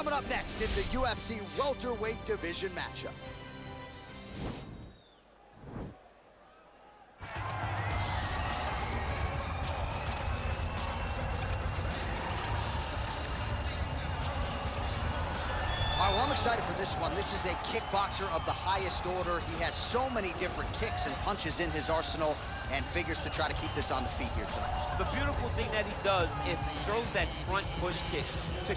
Coming up next in the UFC welterweight division matchup. All right, well, I'm excited for this one. This is a kickboxer of the highest order. He has so many different kicks and punches in his arsenal and figures to try to keep this on the feet here tonight. The beautiful thing that he does is he throws that front push kick to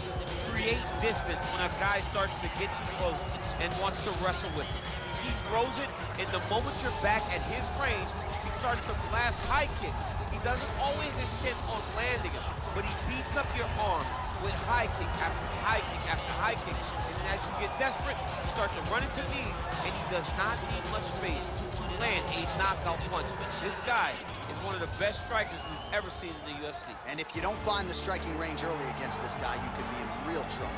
create distance when a guy starts to get too close and wants to wrestle with him. He throws it, and the moment you're back at his range, he starts to blast high kicks. He doesn't always intend on landing it, but he beats up your arms with high kick after high kick after high kick. And as you get desperate, you start to run into knees, and he does not need much space to land a knockout punch. This guy is one of the best strikers we've ever seen in the UFC. And if you don't find the striking range early against this guy, you could be in real trouble.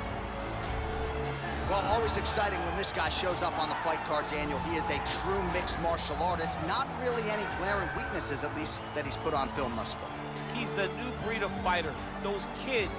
Well, always exciting when this guy shows up on the fight card, Daniel. He is a true mixed martial artist. Not really any glaring weaknesses, at least, that he's put on film thus far. He's the new breed of fighter. Those kids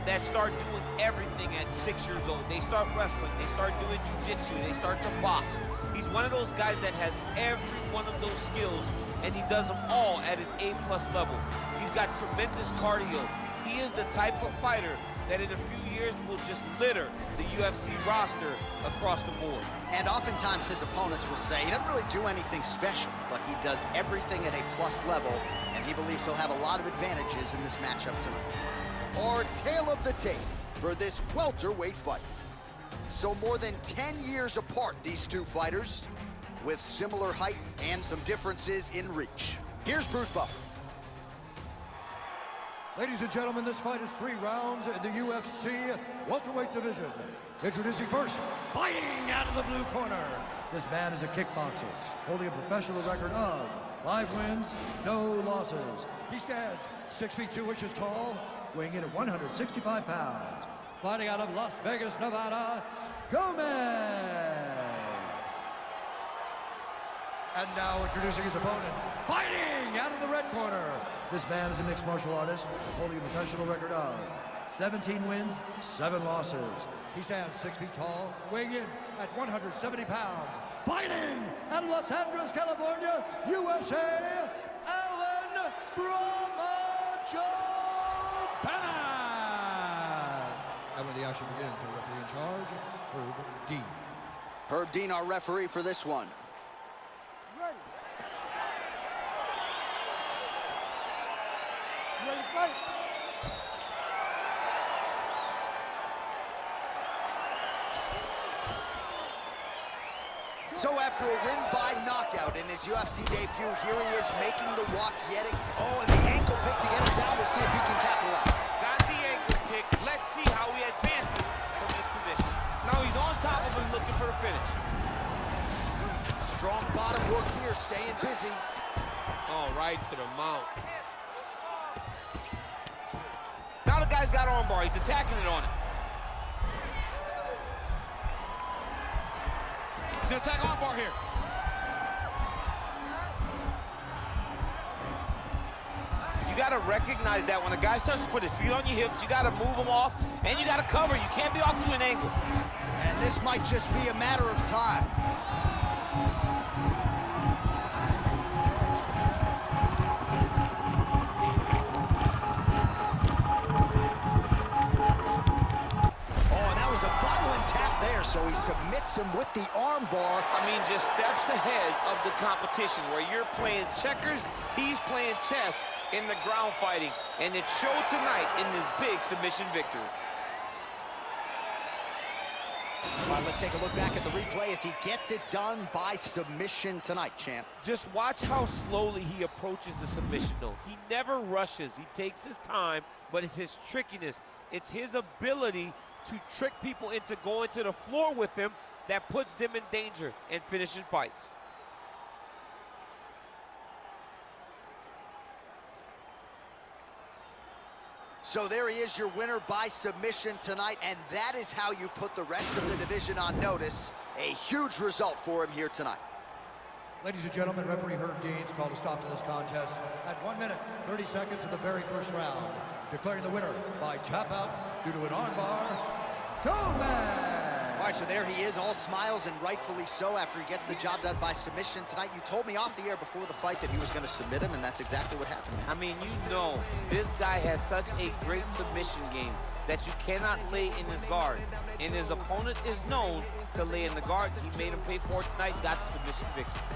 that start doing everything at 6 years old. They start wrestling, they start doing jiu-jitsu, they start to box. He's one of those guys that has every one of those skills, and he does them all at an A+ level. He's got tremendous cardio. He is the type of fighter that in a few years will just litter the UFC roster across the board. And oftentimes his opponents will say he doesn't really do anything special, but he does everything at A+ level, and he believes he'll have a lot of advantages in this matchup tonight. Our tale of the tape for this welterweight fight. So more than 10 years apart, these two fighters, with similar height and some differences in reach. Here's Bruce Buffer. Ladies and gentlemen, this fight is 3 rounds in the UFC welterweight division. Introducing first, fighting out of the blue corner. This man is a kickboxer, holding a professional record of 5 wins, no losses. He stands 6 feet 2 inches tall, weighing in at 165 pounds. Fighting out of Las Vegas, Nevada, Gomez. And now introducing his opponent, fighting out of the red corner. This man is a mixed martial artist, holding a professional record of 17 wins, 7 losses. He stands 6 feet tall, weighing in at 170 pounds. Fighting out of Los Angeles, California, USA, Alan Bramajo. And when the action begins, our referee in charge, Herb Dean. Herb Dean, our referee for this one. Ready. Ready to fight. So after a win by knockout in his UFC debut, here he is making the walk yet again. Oh, and the ankle pick to get him down. We'll see if he can capitalize. Got the ankle pick. Let's see how he advances from this position. Now he's on top of him looking for the finish. Strong bottom work here, staying busy. Oh, right to the mount. Now the guy's got armbar. He's attacking it on him. He's gonna attack armbar here. You gotta recognize that when a guy starts to put his feet on your hips, you gotta move him off, and you gotta cover. You can't be off to an angle. And this might just be a matter of time. A violent tap there, so he submits him with the arm bar. I mean, just steps ahead of the competition. Where you're playing checkers, he's playing chess in the ground fighting, and it showed tonight in this big submission victory. All right, let's take a look back at the replay as he gets it done by submission tonight, champ. Just watch how slowly he approaches the submission, though. He never rushes. He takes his time, but it's his trickiness. It's his ability to trick people into going to the floor with him that puts them in danger and finishing fights. So there he is, your winner by submission tonight, and that is how you put the rest of the division on notice. A huge result for him here tonight. Ladies and gentlemen, referee Herb Dean's called a stop to this contest at 1 minute, 30 seconds of the very first round, declaring the winner by tap out due to an armbar, Gomez! All right, so there he is, all smiles, and rightfully so, after he gets the job done by submission tonight. You told me off the air before the fight that he was going to submit him, and that's exactly what happened. I mean, you know, this guy has such a great submission game that you cannot lay in his guard. And his opponent is known to lay in the guard. He made him pay for it tonight, got the submission victory.